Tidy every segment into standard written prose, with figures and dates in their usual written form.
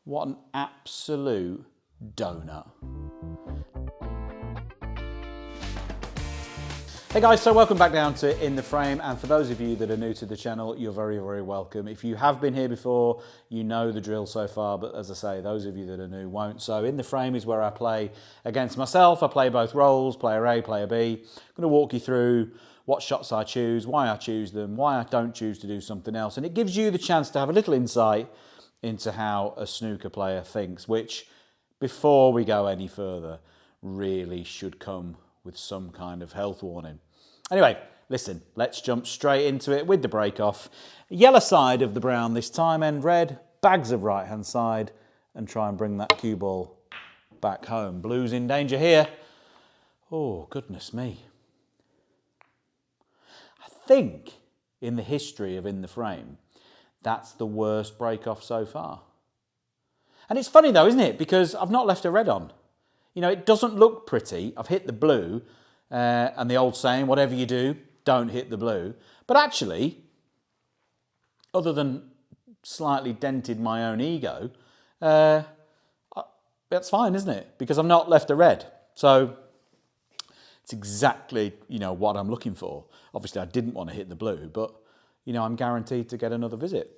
What an absolute donut. Hey guys, so welcome back down to In the Frame, and for those of you that are new to the channel, you're very, very welcome. If you have been here before, you know the drill so far, but as I say, those of you that are new won't. So In the Frame is where I play against myself. I play both roles, player A, player B. I'm going to walk you through what shots I choose, why I choose them, why I don't choose to do something else, and it gives you the chance to have a little insight into how a snooker player thinks, which, before we go any further, really should come with some kind of health warning. Anyway, listen, let's jump straight into it with the break off. Yellow side of the brown this time, end red, bags of right hand side, and try and bring that cue ball back home. Blue's in danger here. Oh, goodness me. I think in the history of In the Frame, that's the worst break off so far. And it's funny though, isn't it? Because I've not left a red on. You know, it doesn't look pretty. I've hit the blue, and the old saying, whatever you do, don't hit the blue. But actually, other than slightly dented my own ego, that's fine, isn't it? Because I've not left a red. So it's exactly, you know, what I'm looking for. Obviously, I didn't want to hit the blue, but, you know, I'm guaranteed to get another visit.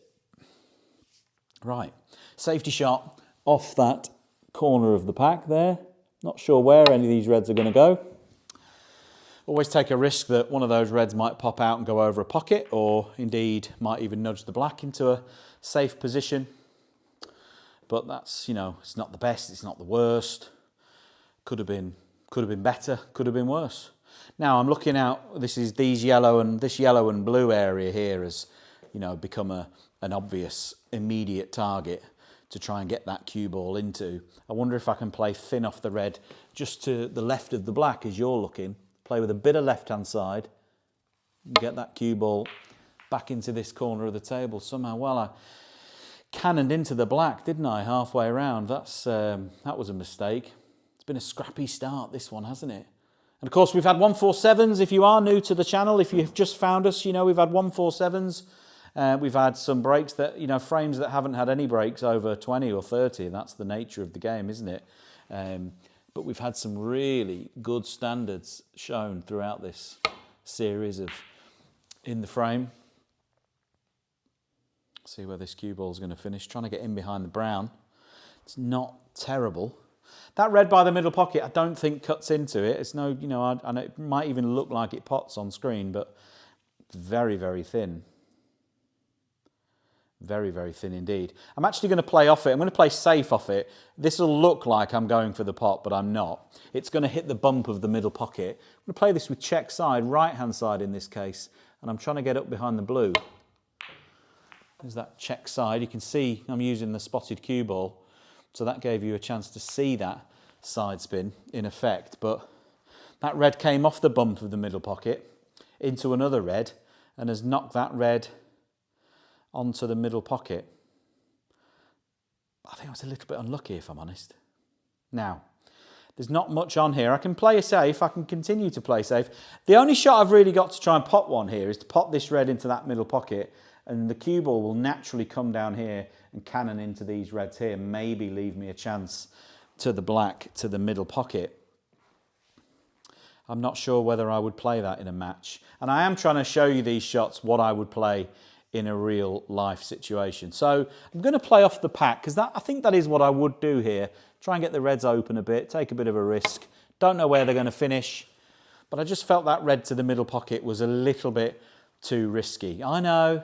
Right, safety shot off that corner of the pack there. Not sure where any of these reds are going to go. Always take a risk that one of those reds might pop out and go over a pocket, or indeed might even nudge the black into a safe position. But that's, you know, it's not the best, it's not the worst. Could have been better, could have been worse. Now I'm looking out, this yellow and blue area here has, you know, become an obvious immediate target to try and get that cue ball into. I wonder if I can play thin off the red just to the left of the black as you're looking. Play with a bit of left-hand side, and get that cue ball back into this corner of the table somehow. Well, I cannoned into the black, didn't I, halfway around? That was a mistake. It's been a scrappy start, this one, hasn't it? And of course, we've had 147s. If you are new to the channel, if you've just found us, you know we've had 147s. We've had some breaks that, you know, frames that haven't had any breaks over 20 or 30. That's the nature of the game, isn't it? But we've had some really good standards shown throughout this series of In the Frame. See where this cue ball is going to finish. Trying to get in behind the brown. It's not terrible. That red by the middle pocket, I don't think cuts into it. It's no, you know, I know it might even look like it pots on screen, but it's very, very thin. Very, very thin indeed. I'm actually going to play off it. I'm going to play safe off it. This will look like I'm going for the pot, but I'm not. It's going to hit the bump of the middle pocket. I'm going to play this with check side, right-hand side in this case, and I'm trying to get up behind the blue. There's that check side. You can see I'm using the spotted cue ball, so that gave you a chance to see that side spin in effect, but that red came off the bump of the middle pocket into another red and has knocked that red onto the middle pocket. I think I was a little bit unlucky, if I'm honest. Now, there's not much on here. I can play safe. I can continue to play safe. The only shot I've really got to try and pot one here is to pot this red into that middle pocket, and the cue ball will naturally come down here and cannon into these reds here, maybe leave me a chance to the black, to the middle pocket. I'm not sure whether I would play that in a match. And I am trying to show you these shots, what I would play in a real life situation. So I'm going to play off the pack, because I think that is what I would do here. Try and get the reds open a bit, take a bit of a risk. Don't know where they're going to finish, but I just felt that red to the middle pocket was a little bit too risky. I know.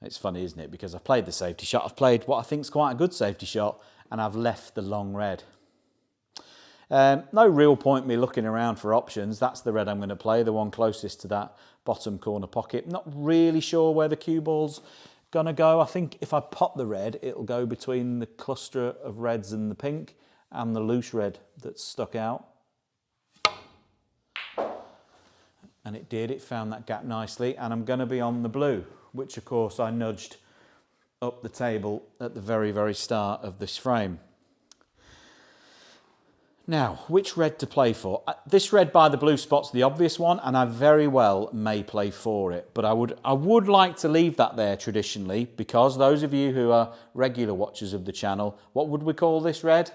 It's funny, isn't it? Because I've played the safety shot. I've played what I think is quite a good safety shot, and I've left the long red. No real point me looking around for options. That's the red I'm going to play, the one closest to that bottom corner pocket. Not really sure where the cue ball's going to go. I think if I pop the red, it'll go between the cluster of reds and the pink and the loose red that's stuck out. And it did, it found that gap nicely, and I'm going to be on the blue, which of course I nudged up the table at the very, very start of this frame. Now, which red to play for? This red by the blue spot's the obvious one, and I very well may play for it. But I would like to leave that there traditionally, because those of you who are regular watchers of the channel, what would we call this red?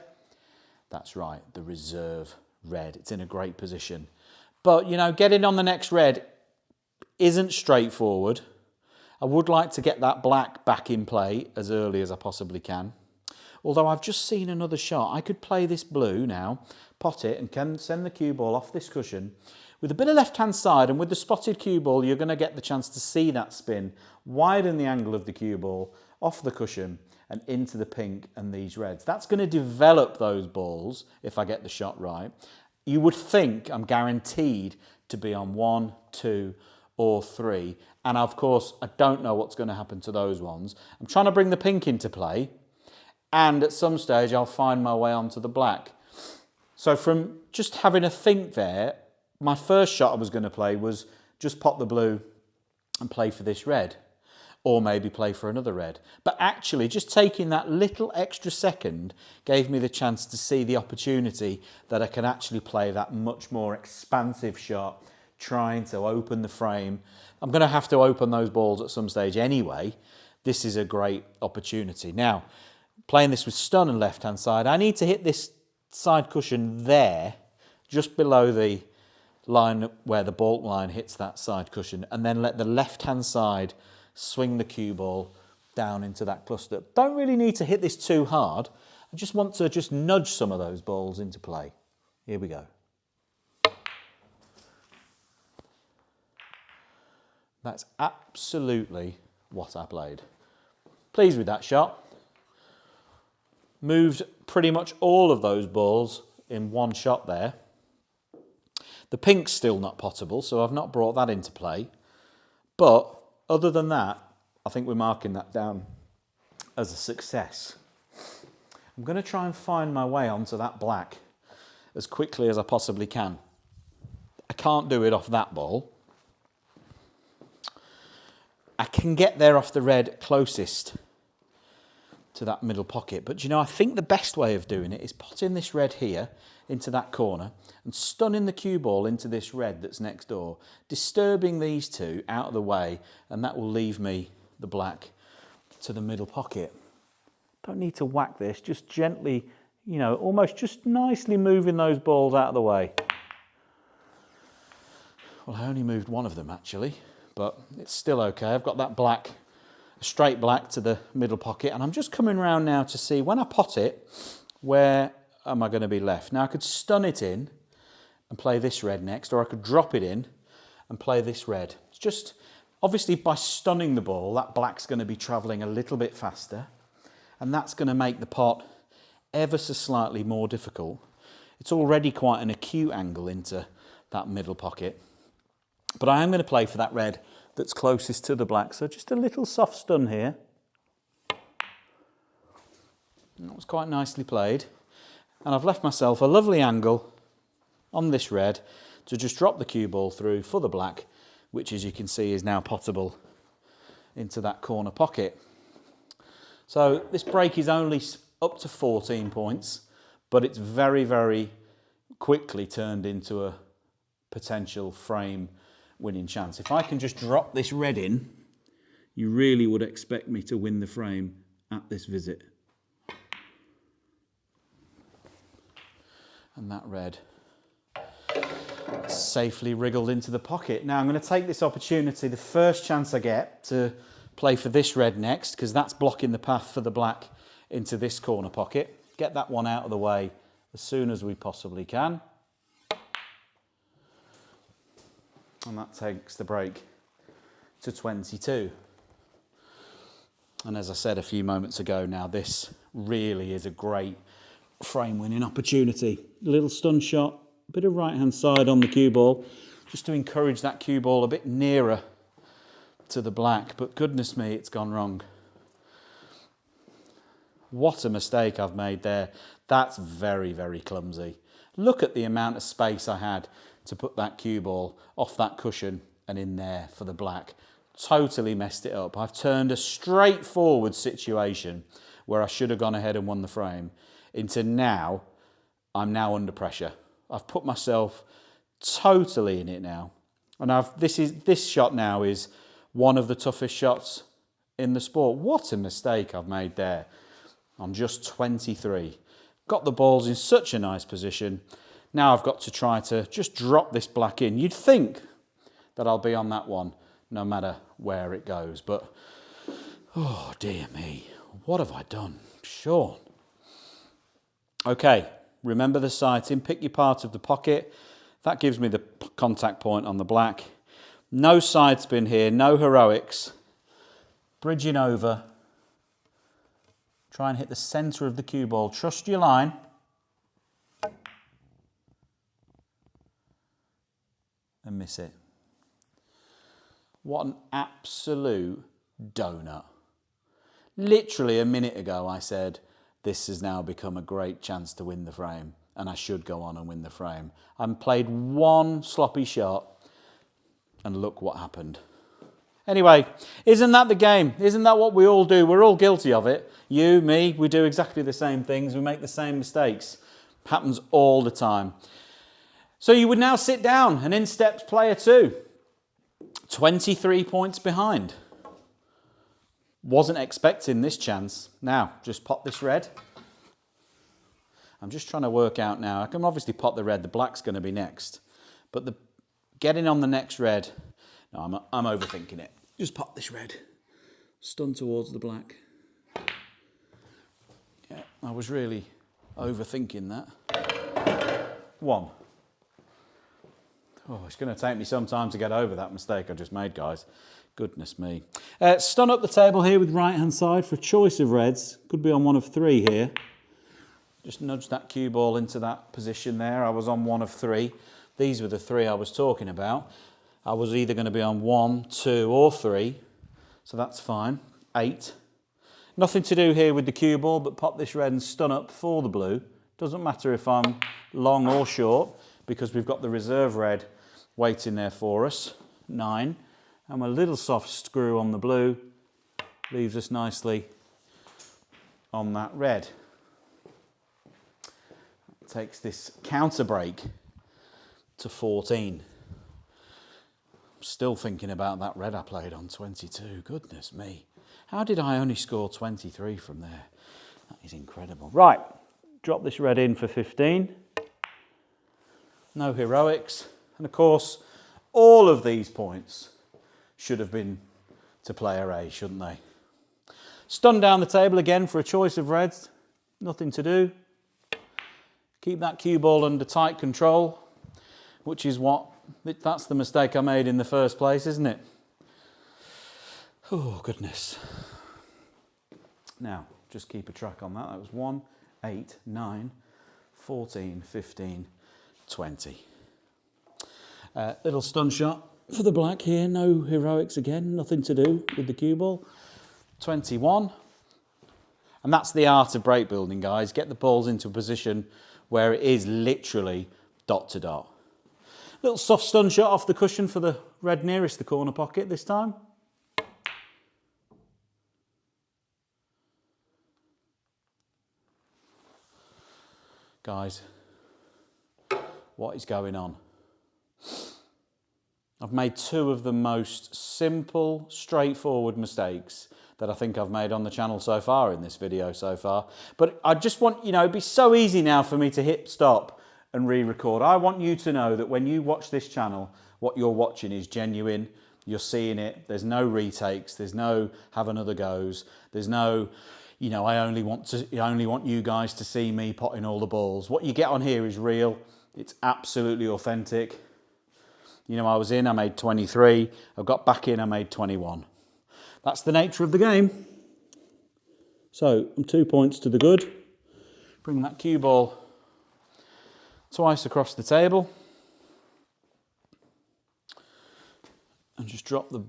That's right, the reserve red. It's in a great position. But, you know, getting on the next red isn't straightforward. I would like to get that black back in play as early as I possibly can. Although I've just seen another shot. I could play this blue now, pot it, and can send the cue ball off this cushion. With a bit of left-hand side, and with the spotted cue ball, you're going to get the chance to see that spin, widen the angle of the cue ball, off the cushion, and into the pink and these reds. That's going to develop those balls, if I get the shot right. You would think I'm guaranteed to be on 1, 2, or 3. And of course, I don't know what's going to happen to those ones. I'm trying to bring the pink into play. And at some stage, I'll find my way onto the black. So from just having a think there, my first shot I was going to play was just pop the blue and play for this red. Or maybe play for another red. But actually, just taking that little extra second gave me the chance to see the opportunity that I can actually play that much more expansive shot, trying to open the frame. I'm going to have to open those balls at some stage anyway. This is a great opportunity. Now, playing this with stun and left-hand side, I need to hit this side cushion there, just below the line where the baulk line hits that side cushion, and then let the left-hand side swing the cue ball down into that cluster. Don't really need to hit this too hard. I just want to just nudge some of those balls into play. Here we go. That's absolutely what I played. Pleased with that shot. Moved pretty much all of those balls in one shot there. The pink's still not potable, so I've not brought that into play. But other than that, I think we're marking that down as a success. I'm going to try and find my way onto that black as quickly as I possibly can. I can't do it off that ball. I can get there off the red closest to that middle pocket. But you know, I think the best way of doing it is potting this red here into that corner and stunning the cue ball into this red that's next door, disturbing these two out of the way, and that will leave me the black to the middle pocket. Don't need to whack this, just gently, you know, almost just nicely moving those balls out of the way. Well, I only moved one of them actually, but it's still okay. I've got that black, straight black to the middle pocket, and I'm just coming around now to see when I pot it, where am I going to be left? Now I could stun it in and play this red next, or I could drop it in and play this red. It's just, obviously by stunning the ball, that black's going to be travelling a little bit faster, and that's going to make the pot ever so slightly more difficult. It's already quite an acute angle into that middle pocket, but I am going to play for that red that's closest to the black, so just a little soft stun here. That was quite nicely played, and I've left myself a lovely angle on this red to just drop the cue ball through for the black, which as you can see is now potable into that corner pocket. So this break is only up to 14 points, but it's very, very quickly turned into a potential frame winning chance. If I can just drop this red in, you really would expect me to win the frame at this visit. And that red safely wriggled into the pocket. Now I'm going to take this opportunity, the first chance I get, to play for this red next, because that's blocking the path for the black into this corner pocket. Get that one out of the way as soon as we possibly can. And that takes the break to 22. And as I said a few moments ago now, this really is a great frame winning opportunity. A little stun shot, a bit of right hand side on the cue ball, just to encourage that cue ball a bit nearer to the black, but goodness me, it's gone wrong. What a mistake I've made there. That's very, very clumsy. Look at the amount of space I had to put that cue ball off that cushion and in there for the black. Totally messed it up. I've turned a straightforward situation where I should have gone ahead and won the frame into now I'm now under pressure. I've put myself totally in it now. And this shot now is one of the toughest shots in the sport. What a mistake I've made there on just 23. Got the balls in such a nice position. Now I've got to try to just drop this black in. You'd think that I'll be on that one no matter where it goes. But, oh dear me, what have I done? Sean. Okay, remember the sighting. Pick your part of the pocket. That gives me the contact point on the black. No side spin here, no heroics. Bridging over. Try and hit the centre of the cue ball. Trust your line. And miss it. What an absolute donut. Literally a minute ago I said, this has now become a great chance to win the frame and I should go on and win the frame. I played one sloppy shot and look what happened. Anyway, isn't that the game? Isn't that what we all do? We're all guilty of it. You, me, we do exactly the same things. We make the same mistakes. Happens all the time. So you would now sit down and in steps player 2. 23 points behind. Wasn't expecting this chance. Now, just pop this red. I'm just trying to work out now. I can obviously pop the red. The black's going to be next. But getting on the next red, no, I'm overthinking it. Just pop this red. Stun towards the black. Yeah, I was really overthinking that. 1. Oh, it's going to take me some time to get over that mistake I just made, guys. Goodness me. Stun up the table here with right-hand side for a choice of reds. Could be on one of 3 here. Just nudge that cue ball into that position there. I was on one of 3. These were the 3 I was talking about. I was either going to be on 1, 2 or 3. So that's fine. 8. Nothing to do here with the cue ball, but pop this red and stun up for the blue. Doesn't matter if I'm long or short, because we've got the reserve red waiting there for us. 9. And a little soft screw on the blue leaves us nicely on that red. Takes this counter break to 14. I'm still thinking about that red I played on 22. Goodness me. How did I only score 23 from there? That is incredible. Right, drop this red in for 15. No heroics. And of course, all of these points should have been to player A, shouldn't they? Stun down the table again for a choice of reds. Nothing to do. Keep that cue ball under tight control, which is that's the mistake I made in the first place, isn't it? Oh, goodness. Now, just keep a track on that. That was 1, 8, 9, 14, 15, 20. Little stun shot for the black here. No heroics again. Nothing to do with the cue ball. 21. And that's the art of break building, guys. Get the balls into a position where it is literally dot to dot. Little soft stun shot off the cushion for the red nearest the corner pocket this time. Guys, what is going on? I've made 2 of the most simple, straightforward mistakes that I think I've made on the channel so far in this video so far. But I just want, it'd be so easy now for me to hit stop and re-record. I want you to know that when you watch this channel, what you're watching is genuine. You're seeing it. There's no retakes. There's no have another goes. There's no, I only want you guys to see me potting all the balls. What you get on here is real. It's absolutely authentic. I was in, I made 23. I got back in, I made 21. That's the nature of the game. So I'm 2 points to the good. Bring that cue ball twice across the table. And just drop the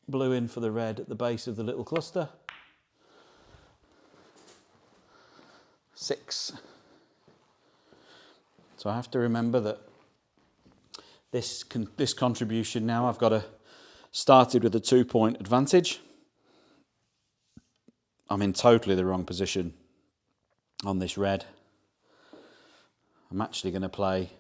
blue in for the red at the base of the little cluster. 6. So I have to remember that this contribution now, I've got started with a 2-point advantage. I'm in totally the wrong position on this red. I'm actually going to play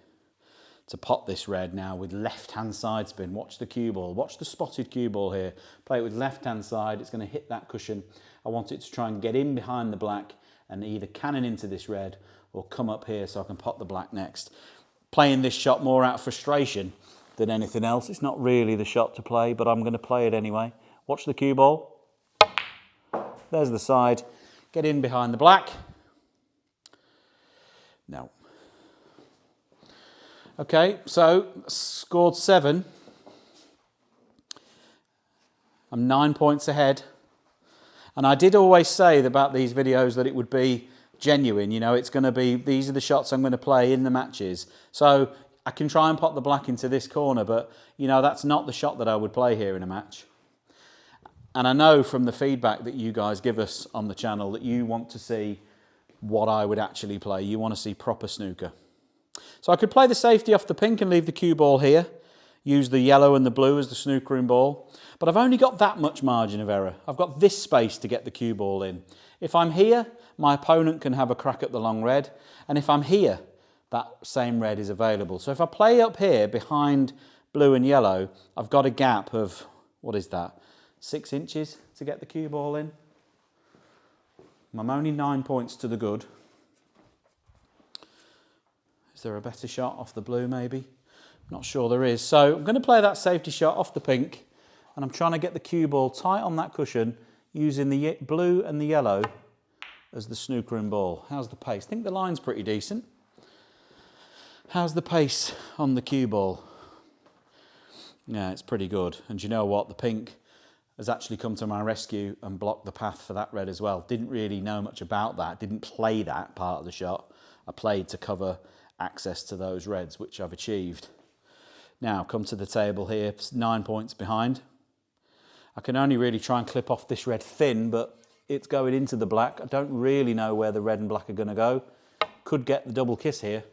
to pot this red now with left-hand side spin. Watch the cue ball. Watch the spotted cue ball here. Play it with left-hand side. It's going to hit that cushion. I want it to try and get in behind the black and either cannon into this red or come up here so I can pot the black next. Playing this shot more out of frustration than anything else. It's not really the shot to play, but I'm going to play it anyway. Watch the cue ball. There's the side. Get in behind the black. No. Okay, so scored 7. I'm 9 points ahead. And I did always say about these videos that it would be genuine. You know, it's going to be, these are the shots I'm going to play in the matches. So I can try and pop the black into this corner, but, you know, that's not the shot that I would play here in a match. And I know from the feedback that you guys give us on the channel that you want to see what I would actually play. You want to see proper snooker. So I could play the safety off the pink and leave the cue ball here. Use the yellow and the blue as the snookering ball. But I've only got that much margin of error. I've got this space to get the cue ball in. If I'm here, my opponent can have a crack at the long red. And if I'm here, that same red is available. So if I play up here behind blue and yellow, I've got a gap of, what is that, 6 inches to get the cue ball in. I'm only 9 points to the good. Is there a better shot off the blue maybe? Not sure there is. So I'm going to play that safety shot off the pink and I'm trying to get the cue ball tight on that cushion using the blue and the yellow as the snookering ball. How's the pace? I think the line's pretty decent. How's the pace on the cue ball? Yeah, it's pretty good. And you know what? The pink has actually come to my rescue and blocked the path for that red as well. Didn't really know much about that. Didn't play that part of the shot. I played to cover access to those reds, which I've achieved. Now, come to the table here, 9 points behind. I can only really try and clip off this red thin, but it's going into the black. I don't really know where the red and black are going to go. Could get the double kiss here.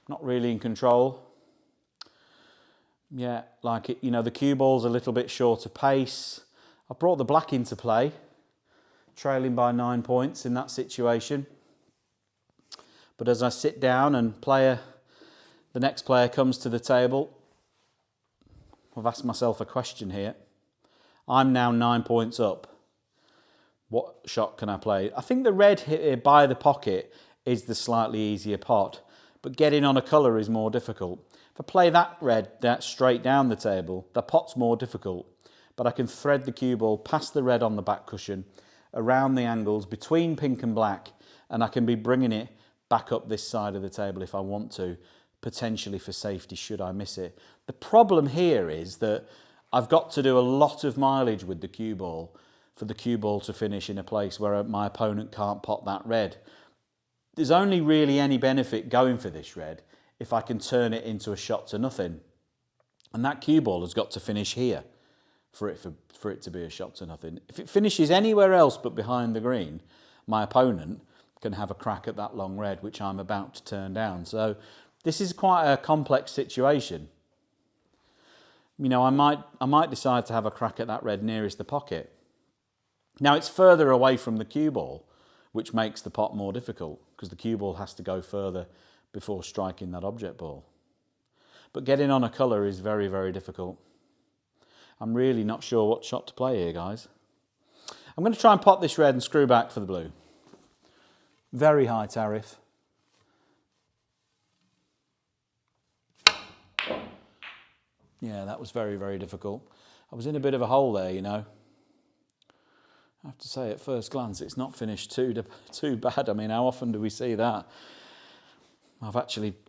Not really in control. Yeah, like it, you know, the cue ball's a little bit shorter pace. I've brought the black into play, trailing by 9 points in that situation. But as I sit down and the next player comes to the table, I've asked myself a question here. I'm now 9 points up. What shot can I play? I think the red here by the pocket is the slightly easier pot, but getting on a colour is more difficult. If I play that red straight down the table, the pot's more difficult, but I can thread the cue ball past the red on the back cushion, around the angles between pink and black, and I can be bringing it back up this side of the table if I want to, potentially for safety should I miss it. The problem here is that I've got to do a lot of mileage with the cue ball for the cue ball to finish in a place where my opponent can't pot that red. There's only really any benefit going for this red if I can turn it into a shot to nothing. And that cue ball has got to finish here for it to be a shot to nothing. If it finishes anywhere else but behind the green, my opponent can have a crack at that long red, which I'm about to turn down. So this is quite a complex situation. You know, I might decide to have a crack at that red nearest the pocket. Now it's further away from the cue ball, which makes the pot more difficult because the cue ball has to go further before striking that object ball. But getting on a colour is very, very difficult. I'm really not sure what shot to play here, guys. I'm going to try and pot this red and screw back for the blue. Very high tariff. Yeah, that was very, very difficult. I was in a bit of a hole there, you know. I have to say, at first glance, it's not finished too bad. I mean, how often do we see that?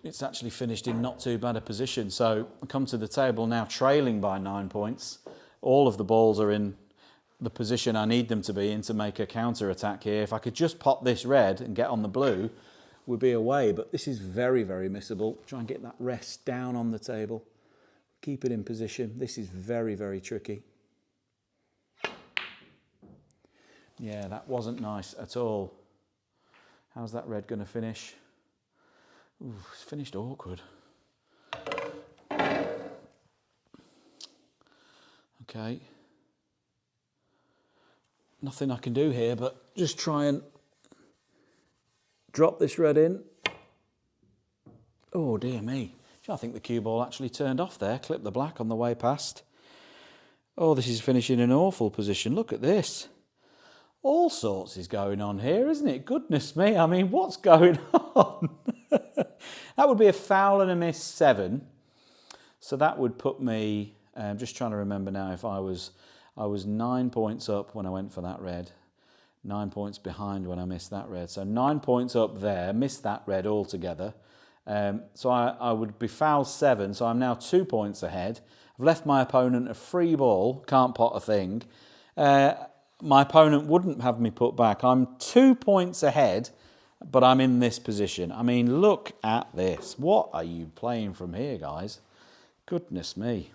It's actually finished in not too bad a position. So I come to the table now trailing by 9 points. All of the balls are in the position I need them to be in to make a counter attack here. If I could just pop this red and get on the blue, we'd be away. But this is very, very missable. Try and get that rest down on the table. Keep it in position. This is very, very tricky. Yeah, that wasn't nice at all. How's that red going to finish? Ooh, it's finished awkward. Okay. Nothing I can do here, but just try and drop this red in. Oh dear me. I think the cue ball actually turned off there. Clipped the black on the way past. Oh, this is finishing in an awful position. Look at this. All sorts is going on here, isn't it? Goodness me. I mean, what's going on? That would be a foul and a miss 7. So that would put me, I'm just trying to remember now if I was 9 points up when I went for that red. 9 points behind when I missed that red. So 9 points up there, missed that red altogether. So I would be foul 7, so I'm now 2 points ahead. I've left my opponent a free ball, can't pot a thing. My opponent wouldn't have me put back. I'm 2 points ahead, but I'm in this position. I mean, look at this. What are you playing from here, guys? Goodness me.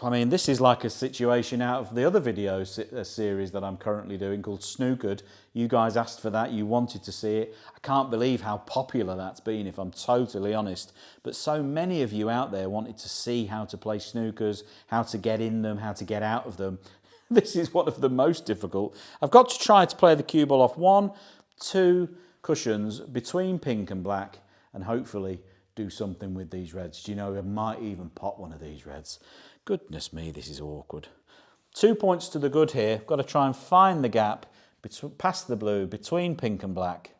I mean, this is like a situation out of the other video series that I'm currently doing called Snookered. You guys asked for that, you wanted to see it. I can't believe how popular that's been, if I'm totally honest. But so many of you out there wanted to see how to play snookers, how to get in them, how to get out of them. This is one of the most difficult. I've got to try to play the cue ball off 1, 2 cushions between pink and black and hopefully do something with these reds. Do you know, I might even pot one of these reds. Goodness me, this is awkward. 2 points to the good here. Got to try and find the gap past the blue, between pink and black,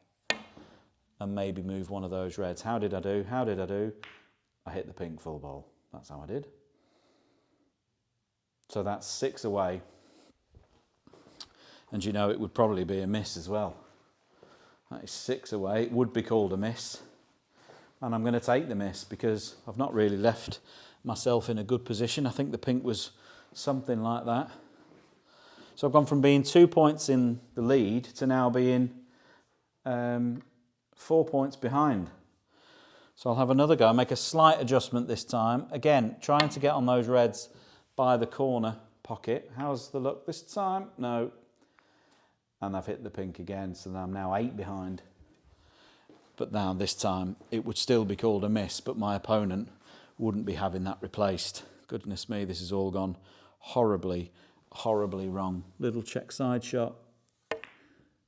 and maybe move one of those reds. How did I do? How did I do? I hit the pink full ball. That's how I did. So that's 6 away. And you know, it would probably be a miss as well. That is 6 away. It would be called a miss. And I'm going to take the miss because I've not really left myself in a good position. I think the pink was something like that. So I've gone from being 2 points in the lead to now being 4 points behind. So I'll have another go, make a slight adjustment this time. Again, trying to get on those reds by the corner pocket. How's the luck this time? No. And I've hit the pink again, so I'm now 8 behind. But now this time it would still be called a miss, but my opponent wouldn't be having that replaced. Goodness me, this has all gone horribly, horribly wrong. Little check side shot.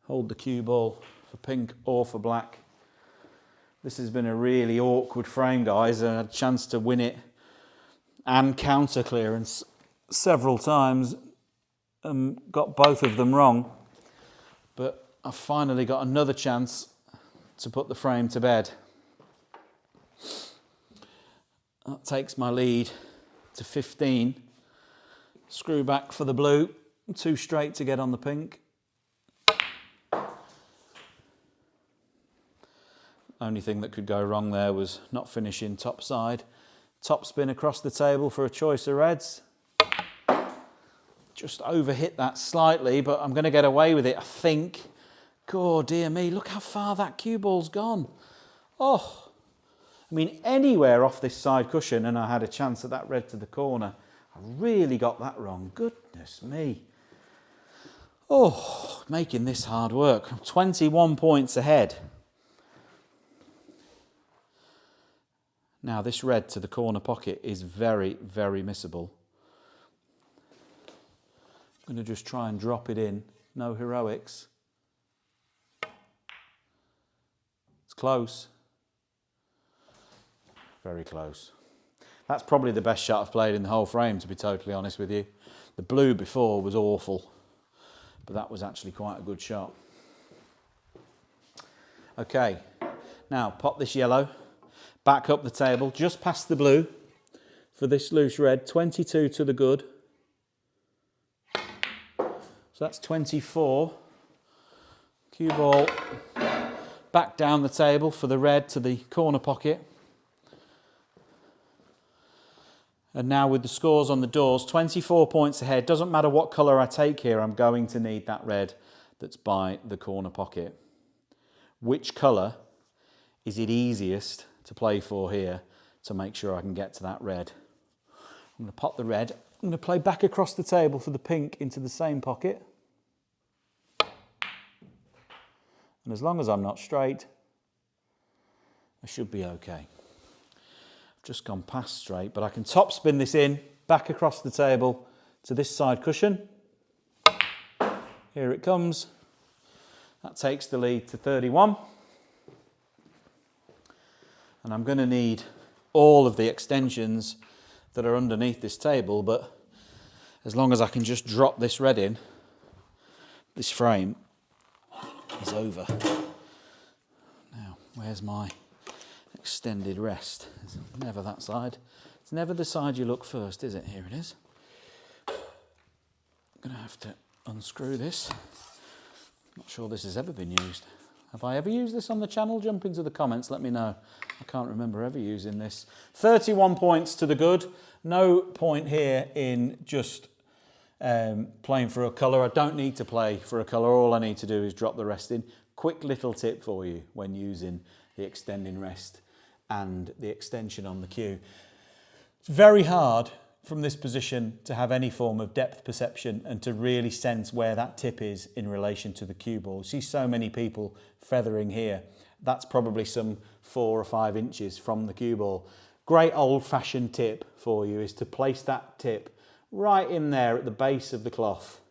Hold the cue ball for pink or for black. This has been a really awkward frame, guys. I had a chance to win it and counter clearance several times and got both of them wrong. But I finally got another chance to put the frame to bed. That takes my lead to 15. Screw back for the blue. 2 straight to get on the pink. Only thing that could go wrong there was not finishing top side. Top spin across the table for a choice of reds. Just overhit that slightly, but I'm going to get away with it, I think. God, dear me, look how far that cue ball's gone. Oh. I mean, anywhere off this side cushion and I had a chance at that red to the corner. I really got that wrong. Goodness me. Oh, making this hard work. I'm 21 points ahead. Now, this red to the corner pocket is very, very missable. I'm going to just try and drop it in. No heroics. It's close. Very close. That's probably the best shot I've played in the whole frame, to be totally honest with you. The blue before was awful, but that was actually quite a good shot. Okay, now pop this yellow, back up the table, just past the blue for this loose red, 22 to the good. So that's 24. Cue ball back down the table for the red to the corner pocket. And now with the scores on the doors, 24 points ahead. Doesn't matter what colour I take here, I'm going to need that red that's by the corner pocket. Which colour is it easiest to play for here to make sure I can get to that red? I'm going to pop the red. I'm going to play back across the table for the pink into the same pocket. And as long as I'm not straight, I should be okay. Just gone past straight, but I can top spin this in, back across the table to this side cushion. Here it comes. That takes the lead to 31. And I'm going to need all of the extensions that are underneath this table, but as long as I can just drop this red in, this frame is over. Now, where's my extended rest? It's never that side. It's never the side you look first, is it? Here it is. I'm going to have to unscrew this. Not sure this has ever been used. Have I ever used this on the channel? Jump into the comments, let me know. I can't remember ever using this. 31 points to the good. No point here in just playing for a colour. I don't need to play for a colour. All I need to do is drop the rest in. Quick little tip for you when using the extending rest and the extension on the cue. It's very hard from this position to have any form of depth perception and to really sense where that tip is in relation to the cue ball. See so many people feathering here. That's probably some 4 or 5 inches from the cue ball. Great old-fashioned tip for you is to place that tip right in there at the base of the cloth,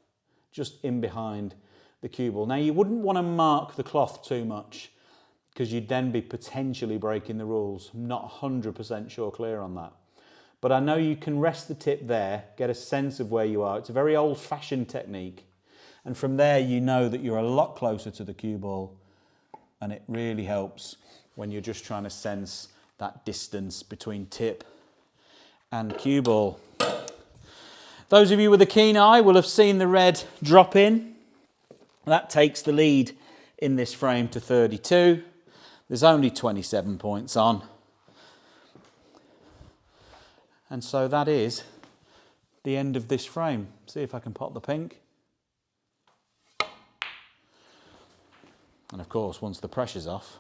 just in behind the cue ball. Now, you wouldn't want to mark the cloth too much because you'd then be potentially breaking the rules. I'm not 100% sure clear on that. But I know you can rest the tip there, get a sense of where you are. It's a very old-fashioned technique. And from there, you know that you're a lot closer to the cue ball. And it really helps when you're just trying to sense that distance between tip and cue ball. Those of you with a keen eye will have seen the red drop in. That takes the lead in this frame to 32. There's only 27 points on. And so that is the end of this frame. See if I can pop the pink. And of course, once the pressure's off,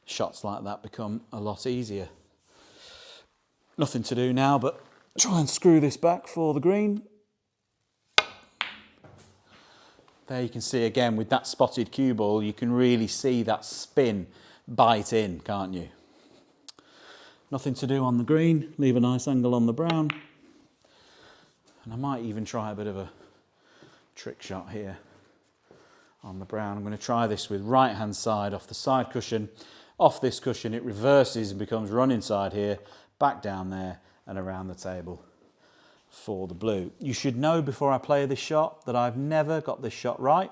shots like that become a lot easier. Nothing to do now but try and screw this back for the green. There you can see again with that spotted cue ball, you can really see that spin bite in, can't you? Nothing to do on the green, leave a nice angle on the brown. And I might even try a bit of a trick shot here on the brown. I'm going to try this with right hand side off the side cushion. Off this cushion it reverses and becomes running side here, back down there and around the table for the blue. You should know before I play this shot that I've never got this shot right.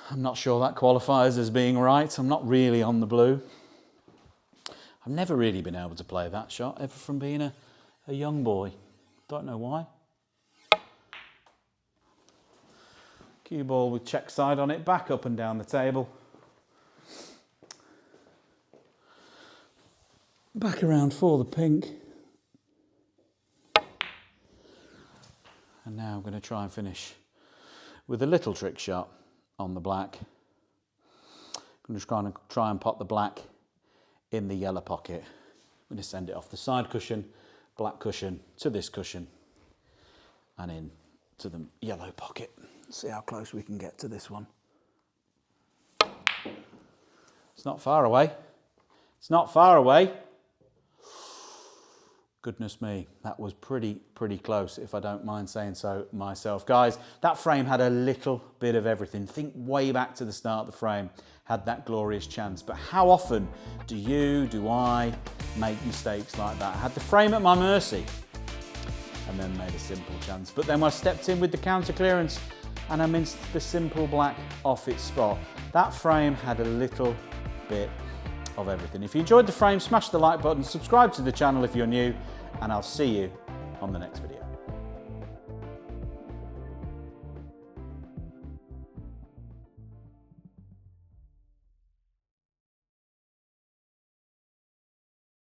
I'm not sure that qualifies as being right. I'm not really on the blue. I've never really been able to play that shot, ever from being a young boy. Don't know why. Cue ball with check side on it, back up and down the table. Back around for the pink. And now I'm going to try and finish with a little trick shot on the black. I'm just going to try and pop the black in the yellow pocket. I'm going to send it off the side cushion, black cushion to this cushion and in to the yellow pocket. See how close we can get to this one. It's not far away. It's not far away. Goodness me, that was pretty close, if I don't mind saying so myself. Guys, that frame had a little bit of everything. Think way back to the start of the frame, had that glorious chance. But how often do I make mistakes like that? I had the frame at my mercy and then made a simple chance. But then I stepped in with the counter clearance and I minced the simple black off its spot. That frame had a little bit of everything. If you enjoyed the frame, smash the like button, subscribe to the channel if you're new, and I'll see you on the next video.